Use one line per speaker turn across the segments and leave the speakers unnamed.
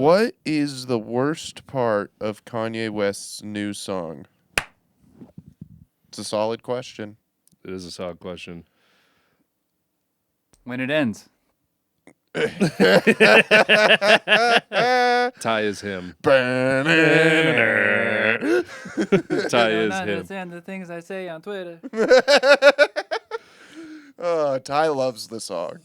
What is the worst part of Kanye West's new song? It's a solid question.
It is a solid question.
When it ends.
Ty is him. Ty is him.
Understand the things I say on Twitter.
Ty loves the song.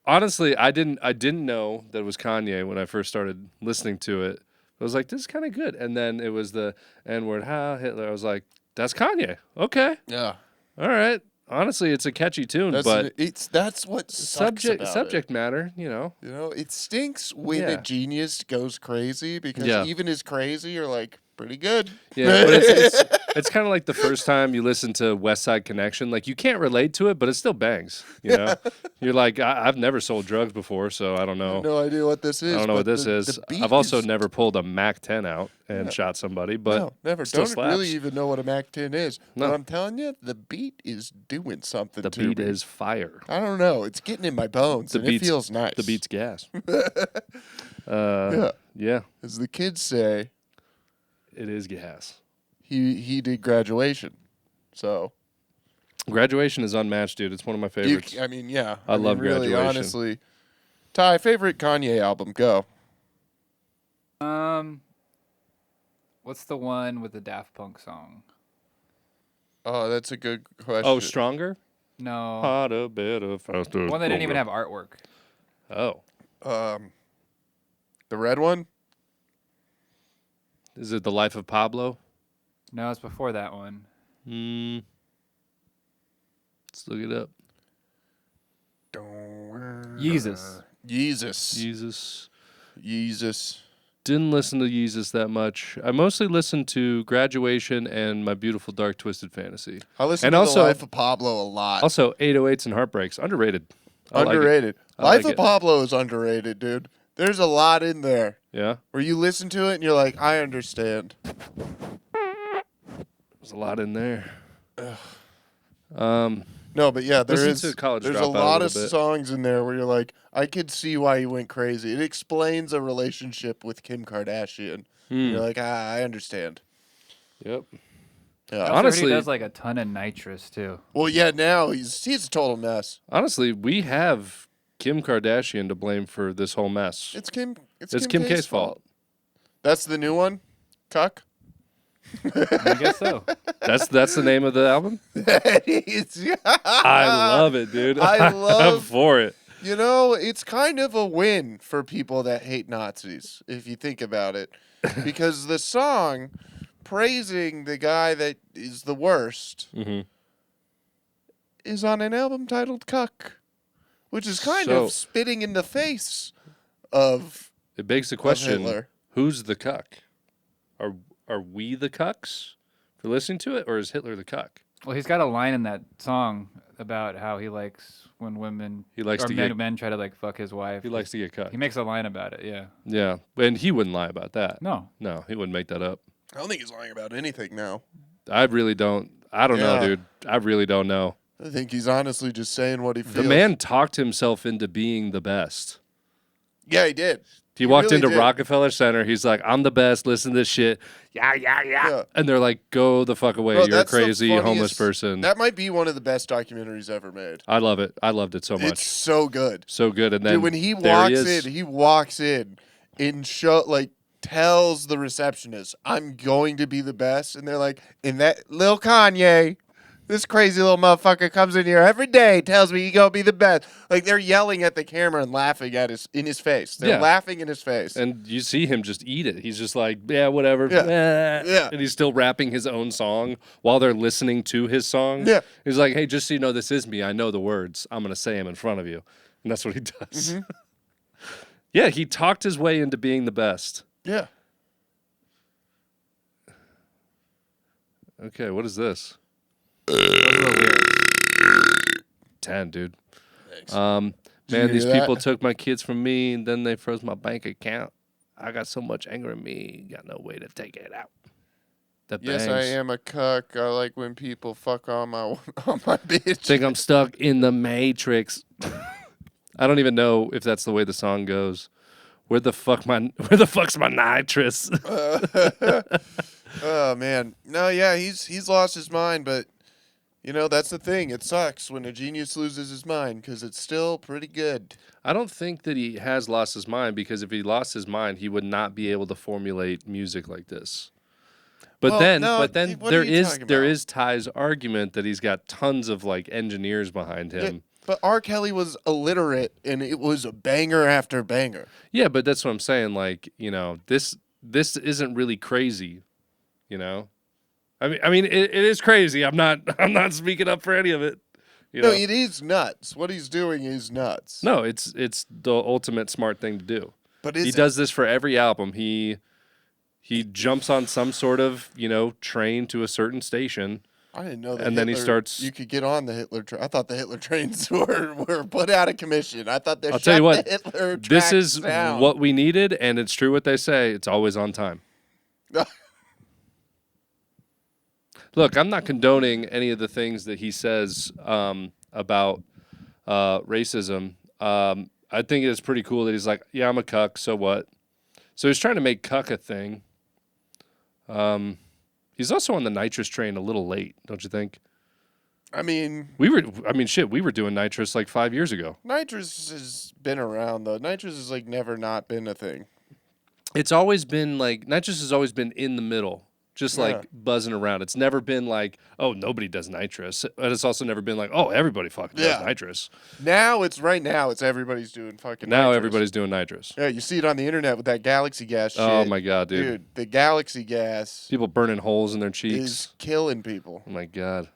Honestly, I didn't know that it was Kanye when I first started listening to it. I was like, this is kind of good. And then it was the N-word, Hitler. I was like, that's Kanye. Okay.
Yeah.
All right. Honestly, it's a catchy tune, but
that's what sucks about
subject matter, you know.
You know, it stinks when a genius goes crazy because even his crazy are like pretty good.
Yeah, but it's kind of like the first time you listen to West Side Connection. Like, you can't relate to it, but it still bangs. You know, you're like, I've never sold drugs before, so I don't know.
I have no idea what this is.
I don't know what this is. I've also never pulled a Mac 10 out and shot somebody, but
no, never.
Still
Don't
slaps.
really even know what a Mac 10 is.
No.
But I'm telling you, the beat is doing something.
The
to
beat
me.
is fire.
I don't know. It's getting in my bones, and it feels nice.
The beat's gas.
Yeah. As the kids say,
it is gas.
He did Graduation, so
Graduation is unmatched, dude. It's one of my favorites.
I mean, yeah.
I love
really,
Graduation.
Honestly, Ty, favorite Kanye album? Go.
What's the one with the Daft Punk song?
Oh, that's a good question.
Oh, Stronger?
No.
Harder, better, faster.
One that didn't even have artwork.
Oh.
The red one?
Is it The Life of Pablo?
No, it's before that one.
Let's look it up.
Yeezus.
Yeezus.
Didn't listen to Yeezus that much. I mostly listened to Graduation and My Beautiful Dark Twisted Fantasy.
I listened to The Life of Pablo a lot.
Also, 808s and Heartbreaks. Underrated.
Underrated.
Life
of Pablo is underrated, dude. There's a lot in there.
Yeah?
Where you listen to it and you're like, I understand.
There's a lot in there.
No, but yeah,
there's a
lot of songs in there where you're like, I could see why he went crazy. It explains a relationship with Kim Kardashian. You're like, I understand.
Yep.
Yeah.
Honestly, he does like a ton of nitrous too.
Well, yeah, now he's a total mess.
Honestly, we have Kim Kardashian to blame for this whole mess.
It's Kim
K's fault.
That's the new one? Cuck?
I guess so.
That's the name of the album? I love it, dude. I'm for it.
You know, it's kind of a win for people that hate Nazis, if you think about it. Because the song praising the guy that is the worst is on an album titled Cuck, which is kind of spitting in the face of
It begs the question,
Hitler.
Who's the cuck? Are we the cucks for listening to it, or is Hitler the cuck?
Well, he's got a line in that song about how he likes when men try to like fuck his wife.
He likes to get cucked.
He makes a line about it, yeah.
Yeah, and he wouldn't lie about that.
No,
he wouldn't make that up.
I don't think he's lying about anything now.
I really don't. I don't know, dude. I really don't know.
I think he's honestly just saying what he feels.
The man talked himself into being the best.
Yeah, he did.
He walked into Rockefeller Center. He's like, I'm the best. Listen to this shit. Yeah. And they're like, go the fuck away. You're a crazy homeless person.
That might be one of the best documentaries ever made.
I love it. I loved it so much.
It's so good.
So good. And then
dude, when he walks in tells the receptionist, I'm going to be the best. And they're like, and that Lil Kanye, this crazy little motherfucker comes in here every day, tells me he gonna be the best. Like, they're yelling at the camera and laughing in his face. They're laughing in his face.
And you see him just eat it. He's just like, yeah, whatever.
Yeah.
And he's still rapping his own song while they're listening to his song.
Yeah.
He's like, hey, just so you know, this is me. I know the words. I'm gonna say them in front of you. And that's what he does. Yeah, he talked his way into being the best.
Yeah.
Okay, what is this? 10, dude.
Thanks.
Man, these people took my kids from me, and then they froze my bank account. I got so much anger in me, got no way to take it out. That
yes,
bangs.
I am a cuck. I like when people fuck on my bitch.
Think I'm stuck in the Matrix. I don't even know if that's the way the song goes. Where the fuck's my nitrous?
Oh man, no, yeah, he's lost his mind, but that's the thing. It sucks when a genius loses his mind because it's still pretty good.
I don't think that he has lost his mind, because if he lost his mind, he would not be able to formulate music like this. But then there is Ty's argument that he's got tons of like engineers behind him.
Yeah, but R. Kelly was illiterate, and it was a banger after banger.
Yeah, but that's what I'm saying. Like, this isn't really crazy. I mean, it is crazy. I'm not speaking up for any of it.
No, it is nuts. What he's doing is nuts.
No, it's the ultimate smart thing to do.
But
he does this for every album. He jumps on some sort of train to a certain station.
I didn't know that.
And then he starts.
You could get on the Hitler train. I thought the Hitler trains were put out of commission. I thought
I'll tell you what.
Hitler
This is
down.
what we needed, and it's true what they say. It's always on time. Look, I'm not condoning any of the things that he says about racism. I think it's pretty cool that he's like, yeah, I'm a cuck, so what? So he's trying to make cuck a thing. He's also on the nitrous train a little late, don't you think?
I mean,
we were doing nitrous like 5 years ago.
Nitrous has been around, though. Nitrous has like never not been a thing.
It's always been like, nitrous has always been in the middle. Just like buzzing around. It's never been like, oh, nobody does nitrous. But it's also never been like, oh, everybody fucking does nitrous.
Now it's everybody's doing fucking
Now
nitrous.
Everybody's doing nitrous.
Yeah, you see it on the internet with that galaxy gas shit.
Oh my God, dude.
Dude, the galaxy gas.
People burning holes in their cheeks.
Is killing people.
Oh my God.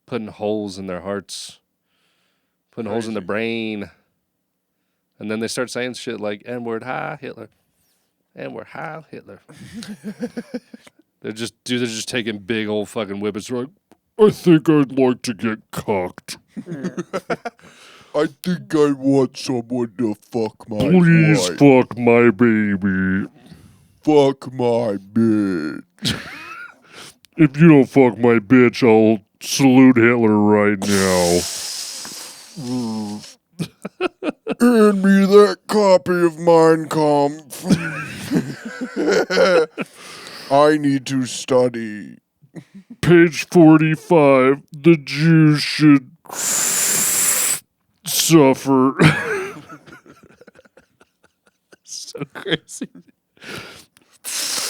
Putting holes in their hearts. Putting holes in the brain. And then they start saying shit like, N-word, hi, Hitler. N-word, hi, Hitler. They're just taking big old fucking whippets. They're like, I think I'd like to get cocked.
I think I want someone to fuck my
Please
wife.
fuck my baby.
Fuck my bitch.
If you don't fuck my bitch, I'll salute Hitler right now.
Hand me that copy of Mein Kampf. I need to study.
Page 45. The Jews should suffer. So crazy.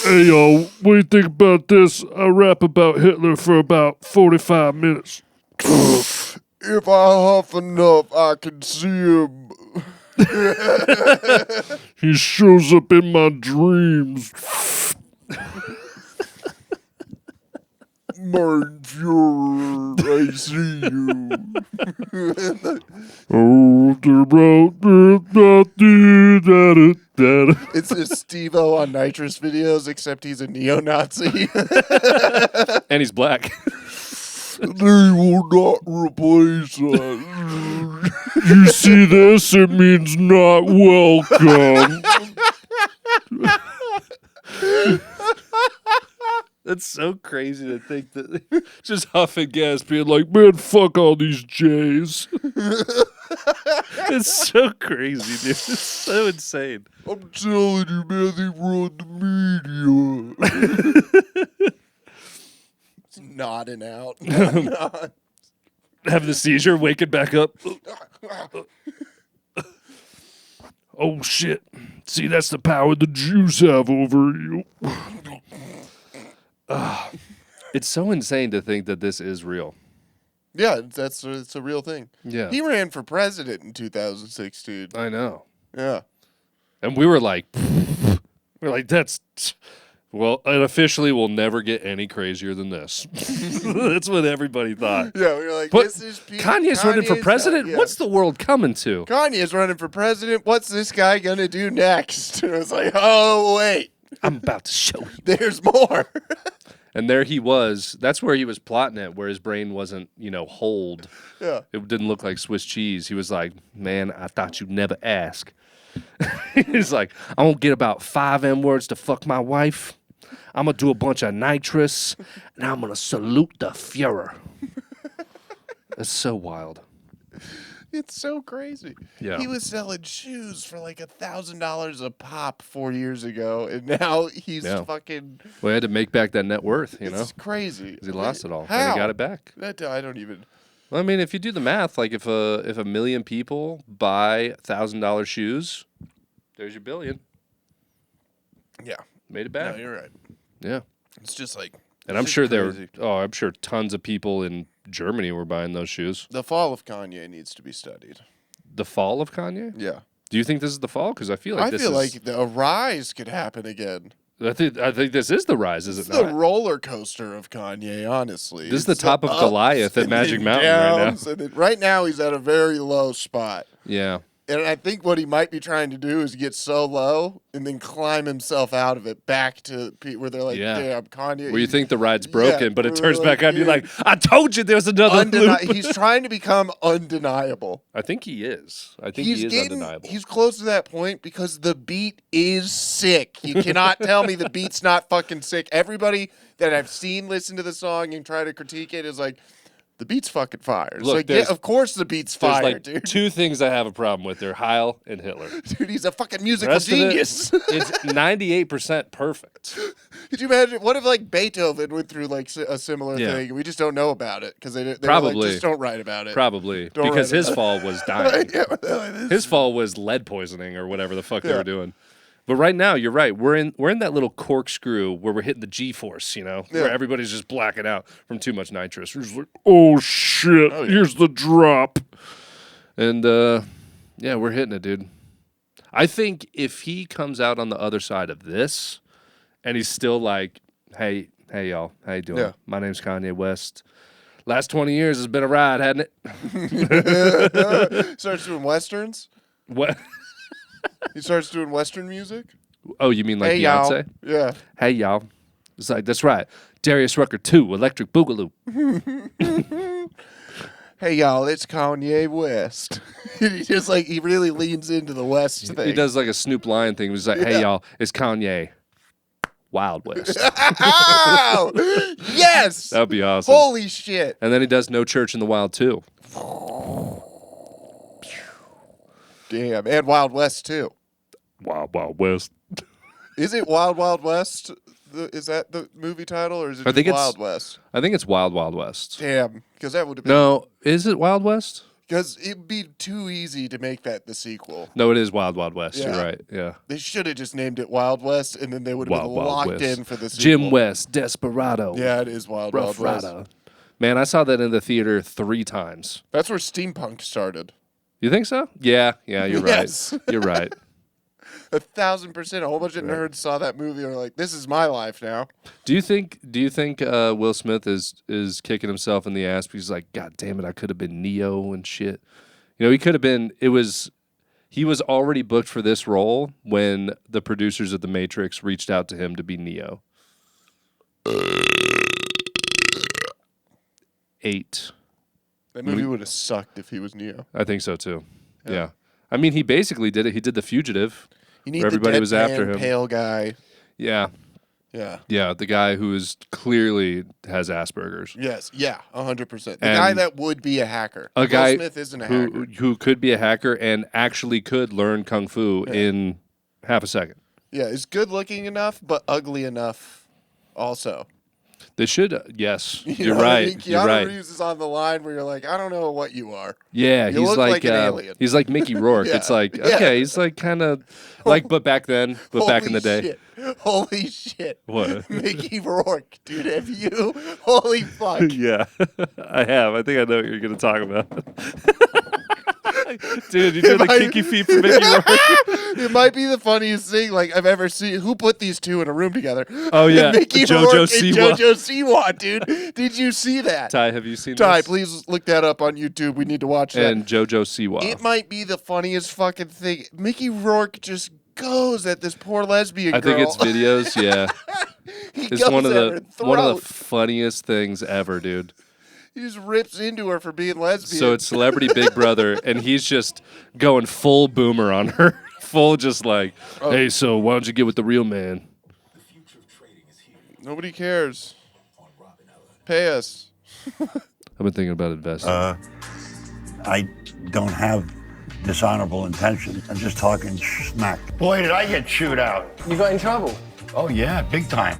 Hey, y'all, what do you think about this? I rap about Hitler for about 45 minutes.
If I huff enough, I can see him.
He shows up in my dreams.
Mein Führer, I see you. It's just Steve-O on nitrous videos, except he's a neo-Nazi.
And he's black.
They will not replace us.
You see this? It means not welcome. That's so crazy to think that just huffing gas, being like, man, fuck all these Jays. It's so crazy, dude. It's so insane.
I'm telling you, man, they run the media. It's nodding out.
Having a seizure, waking back up. Oh, shit. See, that's the power the Jews have over you. It's so insane to think that this is real.
Yeah, it's a real thing.
Yeah.
He ran for president in 2016.
I know.
Yeah.
And we were like, that's... Well, it officially will never get any crazier than this. That's what everybody thought.
Yeah, we were like,
but
this is...
Kanye's running for president?
Yeah.
What's the world coming to?
Kanye's running for president. What's this guy going to do next? And I was like, oh, wait.
I'm about to show you.
There's more.
And there he was. That's where he was plotting it, where his brain wasn't, holed.
Yeah.
It didn't look like Swiss cheese. He was like, man, I thought you'd never ask. He's like, I'm going to get about 5 M-words to fuck my wife. I'm going to do a bunch of nitrous, and I'm going to salute the Fuhrer. That's so wild.
It's so crazy.
Yeah.
He was selling shoes for like $1,000 a pop 4 years ago, and now he's fucking.
Well, he had to make back that net worth, you know?
It's crazy.
'Cause he lost it all.
How?
And he got it back.
I don't even.
Well, I mean, if you do the math, like if a million people buy $1,000 shoes, there's your billion.
Yeah.
Made it back.
No, you're right.
Yeah.
It's just like.
And I'm sure I'm sure tons of people in Germany were buying those shoes.
The fall of Kanye needs to be studied.
The fall of Kanye?
Yeah.
Do you think this is the fall? Because I feel like
a rise could happen again.
I think this is the rise, is it not?
It's the roller coaster of Kanye, honestly.
This is the top of Goliath at Magic Mountain right now.
Right now, he's at a very low spot.
Yeah.
And I think what he might be trying to do is get so low and then climb himself out of it back to where they're like, damn, Kanye.
Where you think the ride's broken, but it turns back on. You're like, I told you there's another loop.
He's trying to become undeniable.
I think he is. I think he is undeniable.
He's close to that point because the beat is sick. You cannot tell me the beat's not fucking sick. Everybody that I've seen listen to the song and try to critique it is like, the beat's fucking fire. It's
Look,
like, yeah, of course the beat's fire,
like
dude.
Two things I have a problem with. They're Heil and Hitler.
Dude, he's a fucking musical genius.
It's 98% perfect.
Could you imagine? What if like Beethoven went through like a similar thing? We just don't know about it because they
probably
were like, just don't write about it.
Probably because his fall was dying. His fall was lead poisoning or whatever the fuck they were doing. But right now, you're right. We're in that little corkscrew where we're hitting the G-force, where everybody's just blacking out from too much nitrous. We're just like, oh shit, here's the drop, and we're hitting it, dude. I think if he comes out on the other side of this, and he's still like, hey y'all, how you doing? My name's Kanye West. Last 20 years has been a ride, hasn't it?
Starts doing westerns.
What?
He starts doing Western music?
Oh, you mean like Beyonce?
Y'all. Yeah.
Hey, y'all. It's like, that's right. Darius Rucker 2, Electric Boogaloo.
Hey, y'all, it's Kanye West. he really leans into the West thing.
He does like a Snoop Lion thing. He's like, hey, y'all, it's Kanye. Wild West.
Oh, yes!
That would be awesome.
Holy shit.
And then he does No Church in the Wild, too.
Damn, and Wild West, too.
Wild West.
Is it Wild West? Is that the movie title, or is it Wild West?
I think it's Wild West.
Damn, because that would have been...
No, is it Wild West?
Because it'd be too easy to make that the sequel.
No, it is Wild West.
Yeah.
You're right, yeah.
They should have just named it Wild West, and then they would have been locked in for the sequel.
Jim West, Desperado.
Yeah, it is Wild West.
Man, I saw that in the theater 3 times.
That's where steampunk started.
You think so? Yeah, you're
Yes.
right. You're right.
1,000%. A whole bunch of nerds saw that movie and were like, "This is my life now."
Do you think Will Smith is kicking himself in the ass because he's like, God damn it, I could have been Neo and shit. He could have been. He was already booked for this role when the producers of The Matrix reached out to him to be Neo. 8.
That movie would have sucked if he was Neo.
I think so too. Yeah. I mean, he basically did it. He did The Fugitive.
You need
where everybody
the
was after him.
Pale guy.
Yeah.
Yeah.
Yeah, the guy who is clearly has Asperger's.
Yes. Yeah. 100%. The guy that would be a hacker.
A guy
Will Smith isn't a hacker.
Who could be a hacker and actually could learn kung fu in half a second.
Yeah, is good looking enough, but ugly enough also.
They should, yes. You're right.
Keanu Reeves is on the line where you're like, I don't know what you are.
Yeah,
you look like an alien.
He's like Mickey Rourke. It's like, okay, he's like kind of like, but back then, back in the day.
Shit. Holy shit.
What?
Mickey Rourke, dude, have you? Holy fuck.
Yeah, I have. I think I know what you're going to talk about. Dude, you did the kinky feet for Mickey Rourke.
It might be the funniest thing I've ever seen. Who put these two in a room together?
Oh yeah,
Mickey
JoJo
Rourke
Siwa.
and JoJo Siwa, dude. Did you see that?
Ty, have you seen
Ty,
this?
please look that up on YouTube. We need to watch that.
And JoJo Siwa.
It might be the funniest fucking thing. Mickey Rourke just goes at this poor lesbian girl.
I think it's videos. Yeah, it's one of the funniest things ever, dude.
He just rips into her for being lesbian.
So it's Celebrity Big Brother, and he's just going full boomer on her. Full just like, hey, so why don't you get with the real man?
The future of trading is here.
Nobody cares. Pay us.
I've been thinking about investing.
I don't have dishonorable intention. I'm just talking smack. Boy, did I get chewed out.
You got in trouble?
Oh, yeah, big time.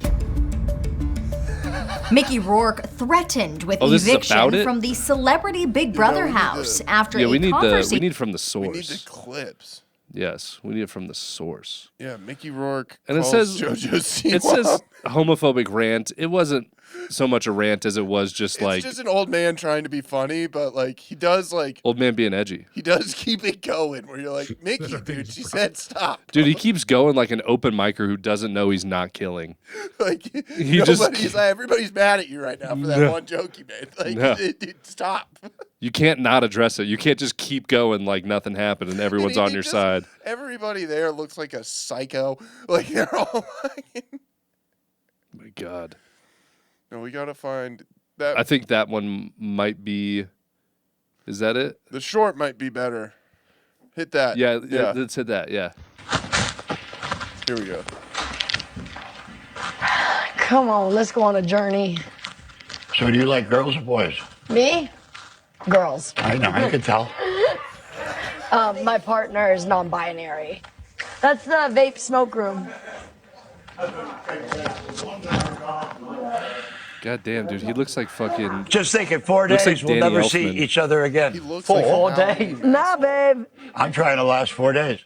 Mickey Rourke threatened with eviction from the celebrity Big Brother house after a conversation.
We need from the source.
We need the clips.
Yes, we need it from the source.
Yeah, Mickey Rourke.
And it says
JoJo Siwa.
It says homophobic rant. It wasn't so much a rant as it was just
it's just an old man trying to be funny, but like he does like
old man being edgy.
He does keep it going where you're like, Mickey, dude, she said stop.
Dude, he keeps going like an open micer who doesn't know he's not killing.
Like everybody's mad at you right now for that one joke you made. Like, dude, stop.
You can't not address it. You can't just keep going like nothing happened and everyone's on your side.
Everybody there looks like a psycho. Like they're all like
my God.
No, we gotta find that.
I think that one might be. Is that it?
The short might be better. Hit that.
Yeah. Let's hit that. Yeah.
Here we go.
Come on, let's go on a journey.
So do you like girls or boys?
Me? Girls.
I know, I could tell.
My partner is non-binary. That's the vape smoke room.
God damn, dude. He looks like fucking...
Just think, in 4 days,
like
we'll never see each other again.
He looks
4 days?
Nah, babe.
I'm trying to last 4 days.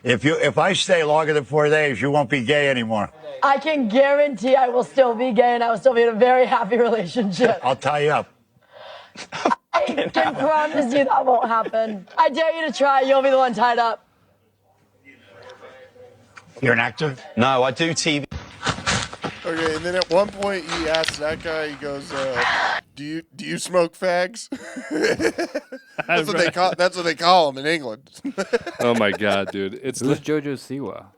If I stay longer than 4 days, you won't be gay anymore.
I can guarantee I will still be gay and I will still be in a very happy relationship.
I'll tie you up.
I can promise you that won't happen. I dare you to try. You'll be the one tied up.
You're an actor?
No, I do TV.
Okay, and then at one point he asks that guy, he goes, do you smoke fags? That's what they call them in England.
Oh my God, dude.
Who's JoJo Siwa?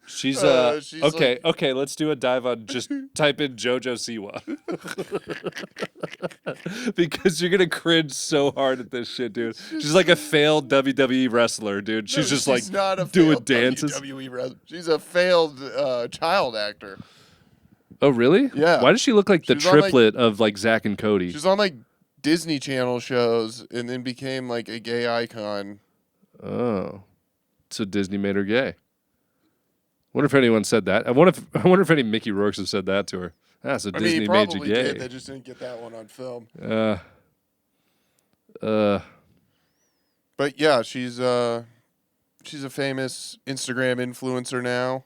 She's
she's
okay, okay, let's do a dive on just type in JoJo Siwa. Because you're gonna cringe so hard at this shit, dude. She's like a failed WWE wrestler, dude. She's just like
not a
doing
failed
dances.
WWE wrestler. She's a failed child actor.
Oh really?
Yeah.
Why does she look like the
She was on,
triplet of like Zach and Cody?
She's on like Disney Channel shows and then became like a gay icon.
Oh. So Disney made her gay. Wonder if anyone said that. I wonder if any Mickey Rourkes have said that to her. Ah, so Disney made you gay.
Did. They just didn't get that one on film. But yeah, she's a famous Instagram influencer now.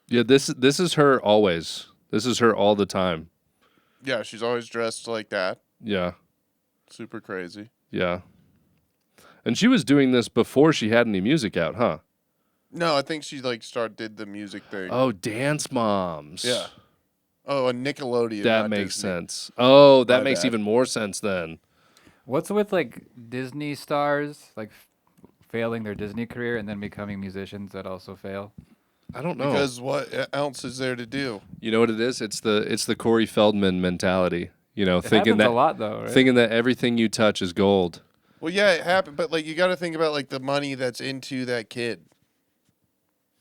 Yeah, this is her always. This is her all the time.
Yeah, she's always dressed like that.
Yeah.
Super crazy.
Yeah. And she was doing this before she had any music out, huh?
No, I think she like did the music thing.
Oh, Dance Moms.
Yeah. Oh, a Nickelodeon.
That makes
Disney.
sense. Oh, that
My
makes
bad.
even more sense then.
What's with like Disney stars like failing their Disney career and then becoming musicians that also fail?
I don't know.
Because what else is there to do?
You know what it is? It's the Corey Feldman mentality. You know,
It
thinking
happens
that
a lot though, right?
thinking that everything you touch is gold.
Well, yeah, it happened, but like you got to think about like the money that's into that kid.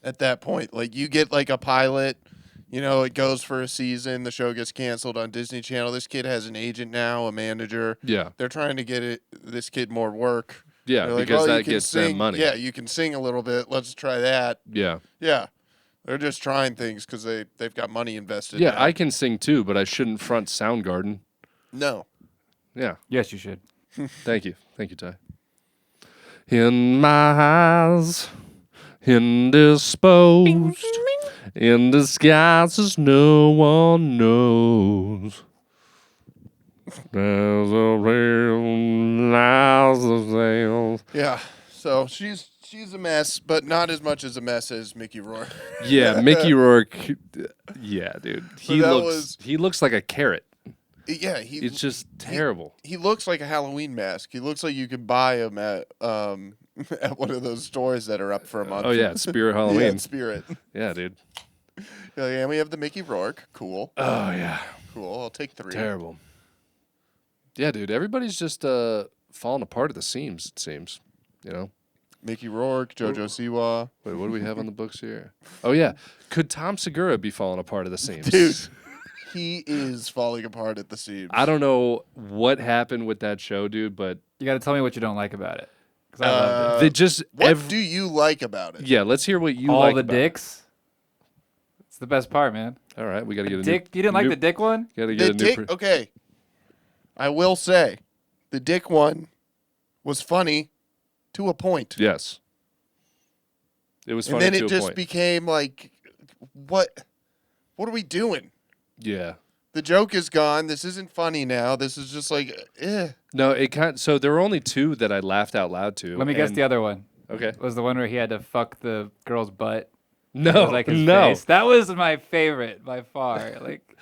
At that point, like you get like a pilot, you know, it goes for a season, the show gets canceled on Disney Channel. This kid has an agent now, a manager.
Yeah.
They're trying to get this kid more work.
Yeah,
They're like,
because
"Oh, you
that
can
gets them
sing.
money.
Yeah, you can sing a little bit. Let's try that.
Yeah.
Yeah. They're just trying things because they've got money invested.
Yeah,
now.
I can sing too, but I shouldn't front Soundgarden.
No.
Yeah.
Yes, you should.
Thank you. Thank you, Ty. In my eyes, indisposed, in disguises no one knows. There's a real lies of sales.
Yeah. So she's a mess, but not as much as a mess as Mickey Rourke.
Yeah, Mickey Rourke. Yeah, dude. He
that
looks like a carrot.
Yeah,
It's just terrible.
He looks like a Halloween mask. He looks like you could buy him at at one of those stores that are up for a month.
Oh yeah, Spirit Halloween.
Yeah, Spirit.
Yeah, dude.
Yeah, we have the Mickey Rourke. Cool.
Oh yeah.
Cool. I'll take 3.
Terrible. Yeah, dude. Everybody's just falling apart at the seams. It seems. You know.
Mickey Rourke, JoJo Siwa.
Wait, what do we have on the books here? Oh yeah, could Tom Segura be falling apart at the seams?
Dude. He is falling apart at the seams.
I don't know what happened with that show, dude, but
You got to tell me what you don't like about it. Because I loved it.
they just
What do you like about it?
Yeah, let's hear what you
All
like
the
about it.
dicks. It's the best part, man.
All right, we got to get a
Dick.
new
You didn't like
new-
the dick one?
Gotta get
The
a new
dick. Okay, I will say, the dick one was funny to a point.
Yes. It was funny
And then
to
it
a
just
point.
became like, what are we doing?
Yeah.
The joke is gone. This isn't funny now. This is just like,
No, it can't. So there were only two that I laughed out loud to.
Let me guess
and-
the other one.
Okay.
Was the one where he had to fuck the girl's butt?
No,
It was like his
no.
face. That was my favorite by far. Like,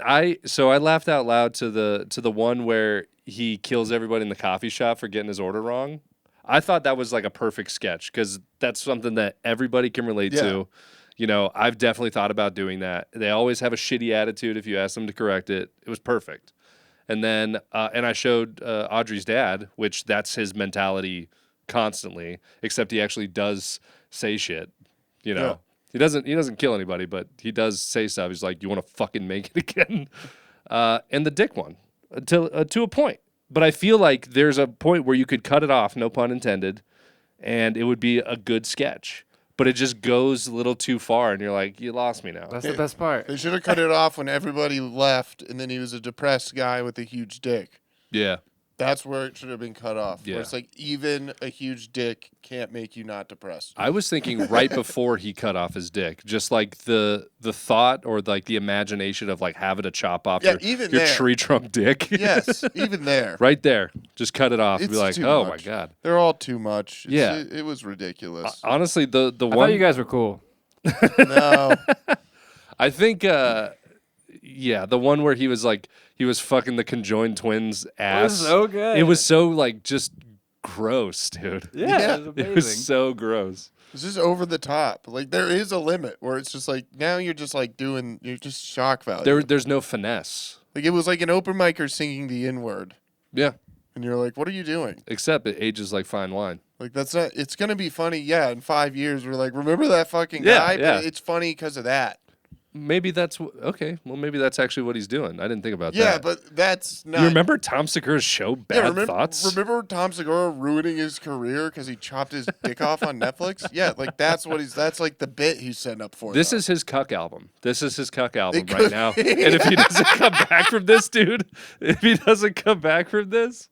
I laughed out loud to the one where he kills everybody in the coffee shop for getting his order wrong. I thought that was like a perfect sketch because that's something that everybody can relate to. You know, I've definitely thought about doing that. They always have a shitty attitude if you ask them to correct it. It was perfect. And then and I showed Audrey's dad, which that's his mentality constantly, except he actually does say shit. You know, he doesn't kill anybody, but he does say stuff. He's like, "You want to fucking make it again?" And the dick one to a point. But I feel like there's a point where you could cut it off, no pun intended, and it would be a good sketch. But it just goes a little too far, and you're like, you lost me now.
that's the best part.
they should have cut it off when everybody left, and then he was a depressed guy with a huge dick.
Yeah.
That's where it should have been cut off.
Yeah.
Where it's like, even a huge dick can't make you not depressed.
I was thinking right before he cut off his dick, just like the thought or like the imagination of like having to chop off your
even
your
there.
tree trunk dick.
Yes, even there.
Right there. Just cut it off and be
It's
like,
too
oh
much.
my God.
They're all too much.
Yeah.
It was ridiculous.
Honestly, the
I
one
thought you guys were cool.
No.
I think yeah, the one where he was fucking the conjoined twins ass.
was so good.
It was so like just gross, dude.
Yeah, it was
It
amazing.
was so gross.
It's just over the top. Like, there is a limit where it's just like, now you're just like you're just shock value.
There's no finesse.
Like, it was like an open micer singing the N-word.
Yeah.
And you're like, what are you doing?
Except it ages like fine wine.
Like, that's not, it's going to be funny. Yeah, in 5 years, we're like, remember that fucking
Yeah,
guy?
yeah.
But it's funny because of that.
Maybe that's okay. Well, maybe that's actually what he's doing. I didn't think about
Yeah,
that.
but that's not.
You remember Tom Segura's show, Bad Thoughts?
Remember Tom Segura ruining his career because he chopped his dick off on Netflix? Yeah, like that's like the bit he's setting up for.
This
though.
is his cuck album. This is his cuck album
It
right
could
now.
be.
And if he doesn't come back from this, dude, if he doesn't come back from this,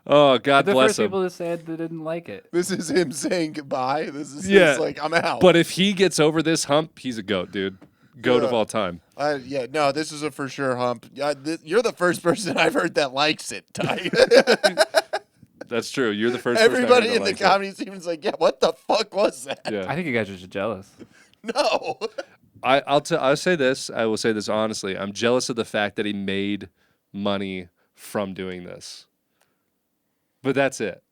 oh, God
the
bless
first
him.
people that said they didn't like it.
This is him saying goodbye. This is
Yeah.
his, like, I'm out.
But if he gets over this hump, he's a goat, dude. Goat of
Yeah.
all time.
No, this is a for sure hump. You're the first person I've heard that likes it, Ty.
That's true. You're the first person I
Everybody
heard
in
that
the
likes it.
comedy scene is like, yeah, what the fuck was that?
I
Yeah.
think you guys are just jealous.
No.
I'll say this. I will say this honestly. I'm jealous of the fact that he made money from doing this. But that's it.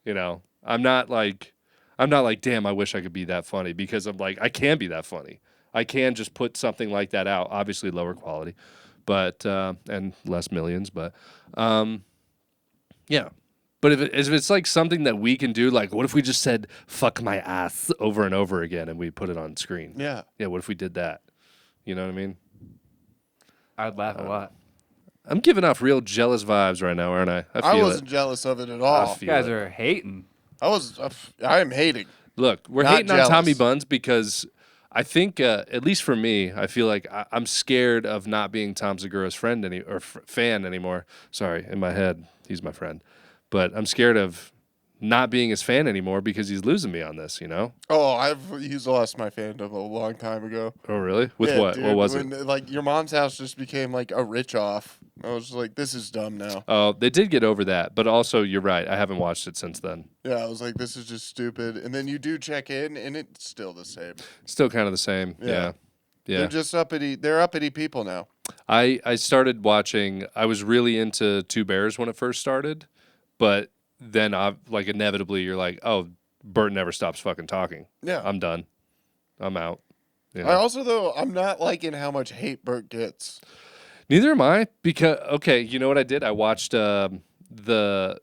You know, I'm not like, damn, I wish I could be that funny, because I'm like, I can be that funny. I can just put something like that out, obviously lower quality, but and less millions, but yeah. But if it's like something that we can do, like what if we just said "fuck my ass" over and over again and we put it on screen?
Yeah.
Yeah. What if we did that? You know what I mean?
I'd laugh a lot.
I'm giving off real jealous vibes right now, aren't I? I
I
feel
wasn't
it.
jealous of it at
I
all.
You
feel
guys
it.
are hating.
I am hating.
Look, we're
Not
hating on Tommy
jealous.
Buns because I think, at least for me, I feel like I'm scared of not being Tom Segura's friend fan anymore. Sorry, in my head, he's my friend. But I'm scared of not being his fan anymore because he's losing me on this, you know?
Oh, he's lost my fandom a long time ago.
Oh, really? With
Yeah,
what?
dude,
What was
when,
it?
Like, Your Mom's House just became like a rich off. I was just like, this is dumb now.
Oh, they did get over that. But also, you're right. I haven't watched it since then.
Yeah, I was like, this is just stupid. And then you do check in, and it's still the same.
Still kind of the same.
Yeah.
Yeah.
They're just uppity. They're uppity people now.
I started watching. I was really into Two Bears when it first started, but then like inevitably you're like, oh, Bert never stops fucking talking.
Yeah.
I'm done. I'm out. You know?
I also, though, I'm not liking how much hate Bert gets.
Neither am I, because okay, you know what I did? I watched the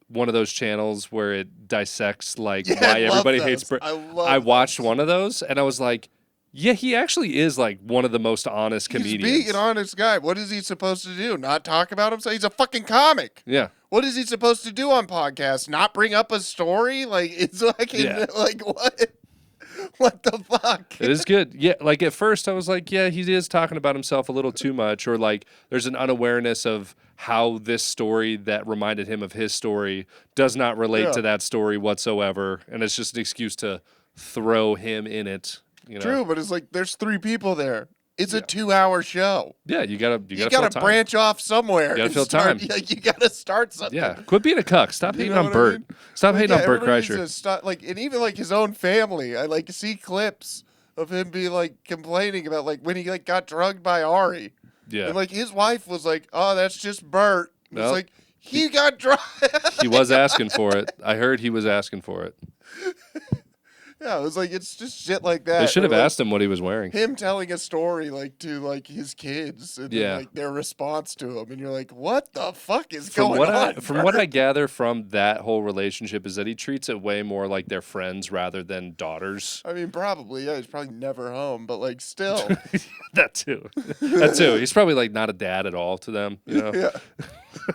one of those channels where it dissects like
Yeah,
why
I love
everybody
those.
hates Bert.
I love
I watched
those.
one of those and I was like, Yeah, he actually is like one of the most honest comedians.
He's being an honest guy. What is he supposed to do? Not talk about himself? He's a fucking comic.
Yeah.
What is he supposed to do on podcasts? Not bring up a story? Like, it's like, like what? What the fuck?
It is good. Yeah, like at first I was like, yeah, he is talking about himself a little too much, or like there's an unawareness of how this story that reminded him of his story does not relate to that story whatsoever, and it's just an excuse to throw him in it. You know?
True, but it's like there's 3 people there. It's a 2-hour show.
Yeah, you gotta
branch off somewhere.
You gotta fill time.
Like, you gotta start something.
Yeah, quit being a cuck. Stop hating on Bert. I mean? Stop hating on Bert Kreischer.
Like, and even like his own family. I like see clips of him be like complaining about like when he like got drugged by Ari.
Yeah,
and like his wife was like, "Oh, that's just Bert." It's like he got drugged.
He was asking for it. I heard he was asking for it.
Yeah, it was like it's just shit like that.
They should have
like,
asked him what he was wearing.
Him telling a story like to like his kids and then, like their response to him, and you're like, what the fuck is going on?
From what I gather from that whole relationship is that he treats it way more like they're friends rather than daughters.
I mean, probably, yeah. He's probably never home, but like still.
That too. That too. He's probably like not a dad at all to them, you know?
Yeah.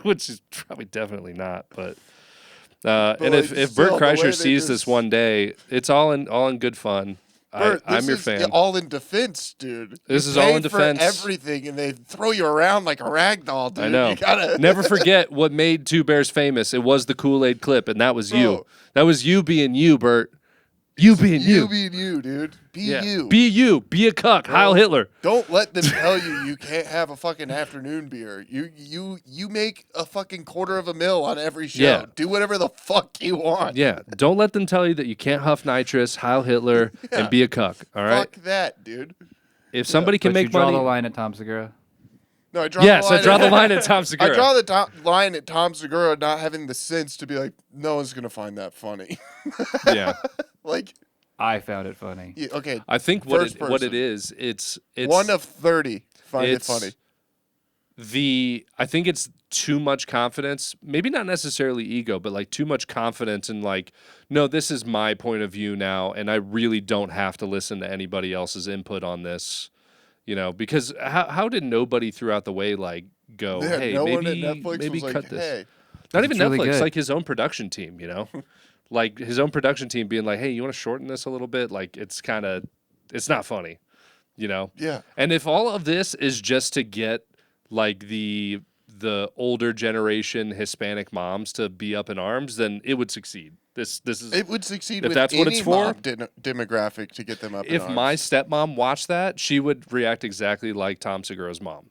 Which is probably definitely not, but. And like, if Bert Kreischer sees this one day, it's all in good fun.
Bert,
I'm your fan.
All in defense, dude.
This is all in defense.
For everything, and they throw you around like a rag doll, dude.
I know.
You gotta
never forget what made Two Bears famous. It was the Kool-Aid clip, and that was you. That was you being you, Bert. You being you.
You being you, dude. Be you.
Be you. Be a cuck. Heil Hitler.
Don't let them tell you can't have a fucking afternoon beer. You make a fucking $250,000 on every show.
Yeah.
Do whatever the fuck you want.
Yeah. Don't let them tell you that you can't huff nitrous, Heil Hitler, and be a cuck. All right?
Fuck that, dude.
If somebody can make
draw
money.
the line at Tom Segura.
No, I draw the line.
I draw the line at Tom Segura.
I draw the line at Tom Segura not having the sense to be like, no one's gonna find that funny.
Yeah.
Like.
I found it funny.
Yeah, okay.
I think what it is, it's
1 of 30 find it funny.
I think it's too much confidence, maybe not necessarily ego, but like too much confidence in like, no, this is my point of view now, and I really don't have to listen to anybody else's input on this, you know, because how did nobody throughout the way like go, hey,
no
maybe
one at Netflix
maybe
was
cut
like,
this.
hey.
Not even
really
Netflix,
good.
like his own production team, you know? Like his own production team being like, hey, you want to shorten this a little bit? Like it's not funny, you know?
Yeah.
And if all of this is just to get like the older generation Hispanic moms to be up in arms, then it would succeed. This is
it would succeed
if
with
that's
any
what it's for.
mob demographic to get them up in
If
arms.
my stepmom watched that, she would react exactly like Tom Segura's mom.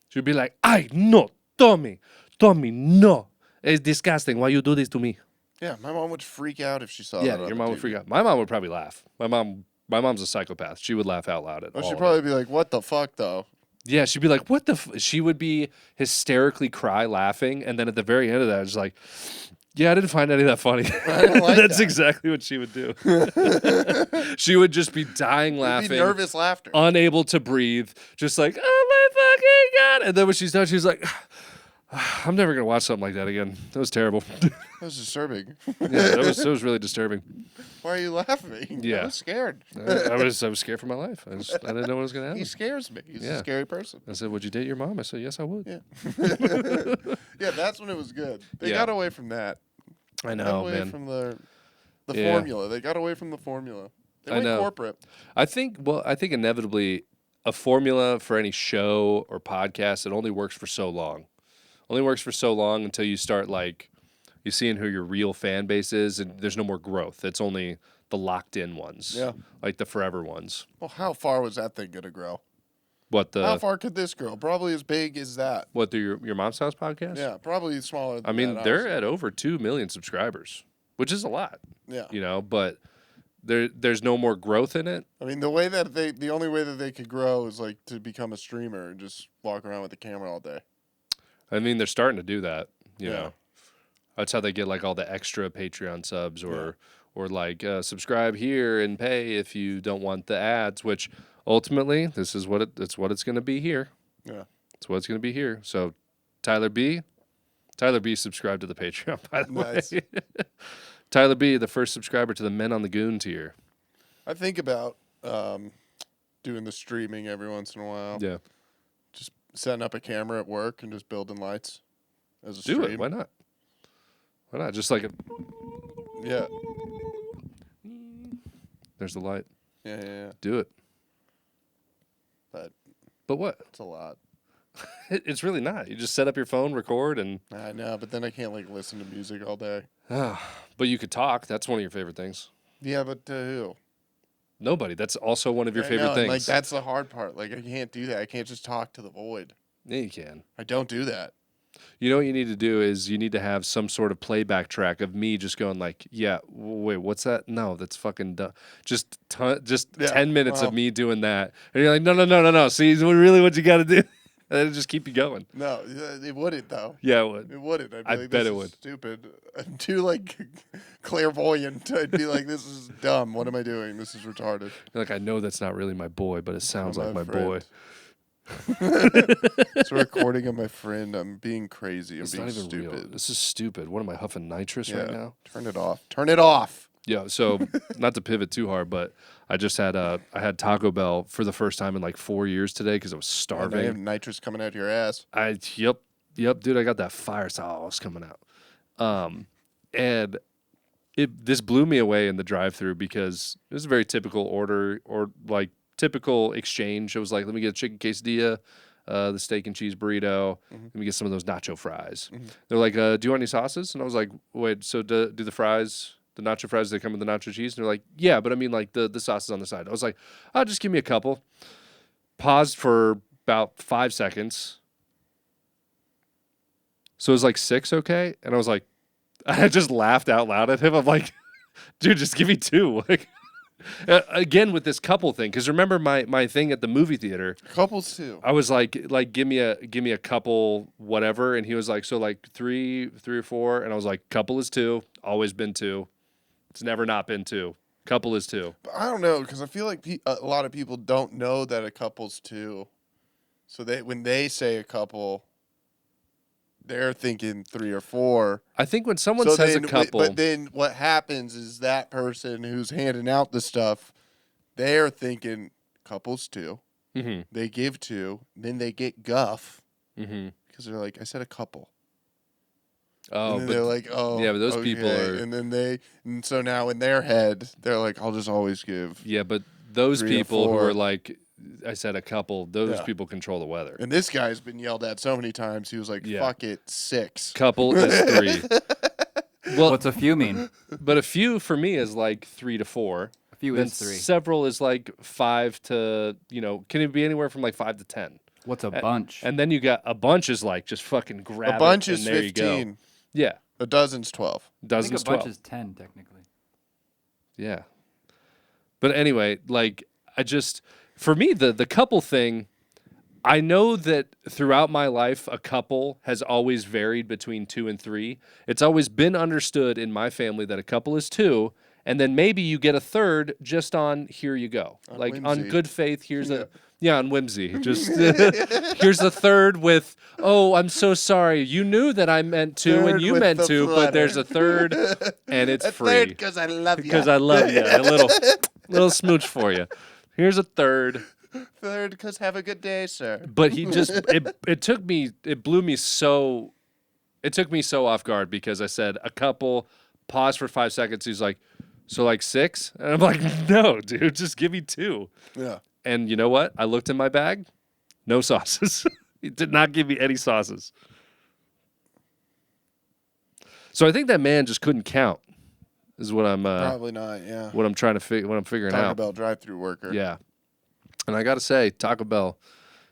She would be like, "Ay, no, Tommy, no, it's disgusting. Why you do this to me?"
Yeah, my mom would freak out if she saw that.
Yeah,
on
your
the
mom would
TV.
freak out. My mom would probably laugh. My mom's a psychopath. She would laugh out loud at all
She'd
of
probably
it.
be like, what the fuck, though?
Yeah, she'd be like, what the she would be hysterically cry laughing, and then at the very end of that, it's like, yeah, I didn't find any of that funny.
I didn't like
That's
that.
exactly what she would do. She would just be dying laughing.
Be nervous laughter.
Unable to breathe, just like, oh my fucking God. And then when she's done, she's like, I'm never going to watch something like that again. That was terrible.
That was disturbing.
Yeah, that was really disturbing.
Why are you laughing?
Yeah.
I was scared.
I was scared for my life. I didn't know what was going to happen.
He scares me. He's
Yeah.
a scary person.
I said, would you date your mom? I said, yes, I would.
Yeah. Yeah, that's when it was good. They
Yeah.
got away from that.
I
Got
know,
away
man.
from the
Yeah.
formula. They got away from the formula. They
I
went
know.
corporate.
I think inevitably a formula for any show or podcast, it only works for so long. Only works for so long until you start like you seeing who your real fan base is, and there's no more growth. It's only the locked in ones.
Yeah.
Like the forever ones.
Well, how far was that thing gonna grow?
What
How
the
far could this grow? Probably as big as that.
what the your mom's house podcast?
Yeah, probably smaller than
I mean,
that,
they're
honestly.
at over 2 million subscribers, which is a lot.
Yeah.
You know, but there's no more growth in it.
I mean, the only way that they could grow is like to become a streamer and just walk around with the camera all day.
I mean, they're starting to do that, you
Yeah.
know. That's how they get like all the extra Patreon subs or like subscribe here and pay if you don't want the ads, which ultimately this is what it's going to be here.
Yeah.
It's what it's going to be here. So Tyler B subscribed to the Patreon, by the
Nice.
way. Tyler B, the first subscriber to the Men on the Goon tier.
I think about doing the streaming every once in a while.
Yeah.
Just setting up a camera at work and just building lights as a
Do
stream.
it. Why not? Why not? Just like a...
Yeah.
There's the light.
Yeah.
Do it. But what?
It's a lot.
It's really not. You just set up your phone, record, and...
I know, but then I can't like listen to music all day.
But you could talk. That's one of your favorite things.
Yeah, but to who?
Nobody. That's also one of your
I
favorite
know, and,
things.
like that's the hard part. Like I can't do that. I can't just talk to the void.
Yeah, you can.
I don't do that.
You know what you need to do is you need to have some sort of playback track of me just going like, yeah, wait, what's that? No, that's fucking dumb. Just 10 minutes of me doing that. And you're like, no. See, really what you got to do. And then just keep you going.
No, it wouldn't though.
Yeah, it would.
It wouldn't. I'd be
I
like,
bet
this
it
is
would.
Stupid. I'm too like clairvoyant. I'd be like, this is dumb. What am I doing? This is retarded.
You're like, I know that's not really my boy, but it sounds like my boy.
It's a recording of my friend. I'm being crazy. I'm
It's
being
not even
stupid.
real. This is stupid. What am I huffing nitrous right now?
Turn it off. Turn it off.
Yeah, so not to pivot too hard, but I just had I had Taco Bell for the first time in like 4 years today because I was starving.
I have nitrous coming out your ass.
Yep, dude, I got that fire sauce coming out. And this blew me away in the drive-through because it was a very typical order or like typical exchange. It was like, let me get a chicken quesadilla, the steak and cheese burrito. Let me get some of those nacho fries. They're like, do you want any sauces? And I was like, wait, so do the fries, the nacho fries, they come with the nacho cheese? And they're like, yeah, but I mean like the sauces on the side. I was like, oh, just give me a couple. Paused for about 5 seconds. So it was like 6, okay? And I was like, I just laughed out loud at him. I'm like, dude, just give me 2. Like, again with this couple thing, because remember my thing at the movie theater.
Couples too.
I was like, give me a couple, whatever, and he was like, so like three or 4, and I was like, couple is 2, always been 2, it's never not been 2. Couple is 2.
But I don't know because I feel like a lot of people don't know that a couple's 2. So when they say a couple, they're thinking 3 or 4.
I think when someone says a couple,
but then what happens is that person who's handing out the stuff, they're thinking couples 2.
Mm-hmm.
They give 2, then they get guff
Mm-hmm.
because they're like, I said a couple.
Oh,
and then
but
they're like, oh,
yeah, but those
okay.
people are.
And then and so now in their head, they're like, I'll just always give.
Yeah, but those
3 or
people who
4.
are like, I said a couple, those
Yeah.
people control the weather.
And this guy's been yelled at so many times. He was like,
Yeah.
fuck it, 6.
Couple is 3. Well,
What's a few mean?
but a few for me is like 3 to 4.
A few
Then
is 3.
several is like 5 to, can it be anywhere from like 5 to 10?
What's a bunch?
And then you got a bunch is like just fucking grab
A bunch
it,
is
and there you go.
15.
Yeah,
A dozen's 12.
I think
dozens
a bunch
12.
is 10 technically.
Yeah. But anyway, like for me, the couple thing, I know that throughout my life, a couple has always varied between 2 and 3. It's always been understood in my family that a couple is 2, and then maybe you get a third just on here you go.
On
like
whimsy.
on good faith, here's on whimsy. Just here's the third with, oh, I'm so sorry. You knew that I meant to
Third
and you
with
meant
the
to, but
flutter.
there's a third and it's free.
Because I love you.
Because I love you. A little smooch for you. Here's a third.
Third, because have a good day, sir.
But he just it blew me so off guard because I said a couple, pause for 5 seconds. He's like, so like 6? And I'm like, no, dude, just give me 2.
Yeah.
And you know what? I looked in my bag, no sauces. He did not give me any sauces. So I think that man just couldn't count. Is what I'm
Probably not, yeah.
what I'm trying to what I'm figuring
Taco
out.
Bell drive-thru worker.
Yeah. And I got to say, Taco Bell,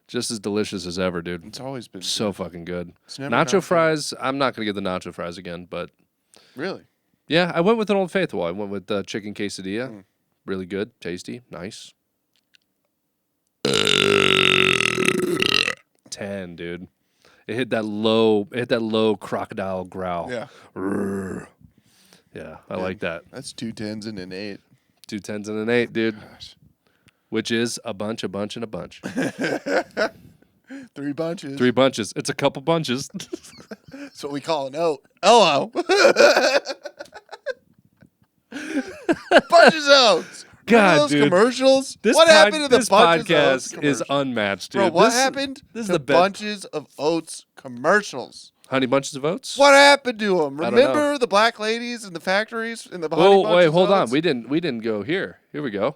just as delicious as ever, dude.
It's always been
So fucking good.
It's never not
Nacho
good.
fries, I'm not going to get the nacho fries again, but
Really?
yeah, I went with an Old Faithful. I went with chicken quesadilla. Really good, tasty, nice. 10, dude. It hit that low crocodile growl.
Yeah.
Rrr. Yeah, I like that.
That's 2 10s and an 8.
2 10s and an 8, dude. Which is a bunch, and a bunch.
3 bunches.
3 bunches. It's a couple bunches.
That's what we call an oat. Hello. Bunches of oats.
God,
those
dude.
Commercials?
This
What happened to the
this
bunches of Oats
podcast is
commercials?
unmatched, dude.
Bro, what happened
This is
to
the best.
bunches of Oats commercials?
Honey Bunches of Oats?
What happened to them?
I don't know.
Remember the black ladies in the factories in the Honey
Oh,
Bunches
wait,
of
hold on.
Oats?
We didn't go here. Here we go.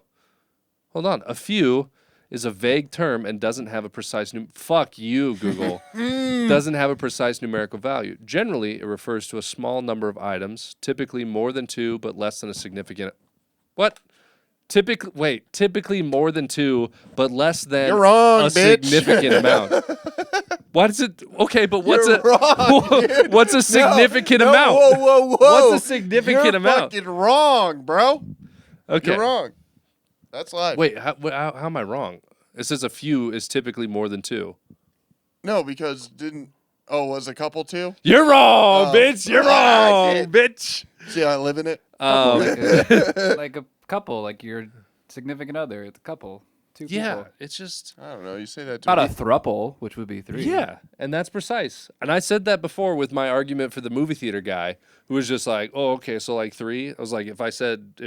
Hold on. A few is a vague term and doesn't have a precise fuck you, Google. Doesn't have a precise numerical value. Generally, it refers to a small number of items, typically more than 2, but less than a significant. What? Typically more than 2, but less than
You're wrong,
a
bitch.
significant amount. What is it? Okay, but what's
You're wrong, dude.
what's a significant
No,
amount?
Whoa.
What's a significant
You're
amount?
fucking wrong, bro.
Okay.
You're wrong. That's life.
Wait, how am I wrong? It says a few is typically more than 2.
No, because was a couple too?
You're wrong, bitch. You're wrong,
shit.
bitch.
See how I live in it?
Like a couple, like your significant other. It's a couple. 2
Yeah,
people.
it's just
I don't know. You say that to
Not
me.
a thruple, which would be 3.
yeah, and that's precise. And I said that before with my argument for the movie theater guy, who was just like, "Oh, okay, so like 3." I was like, if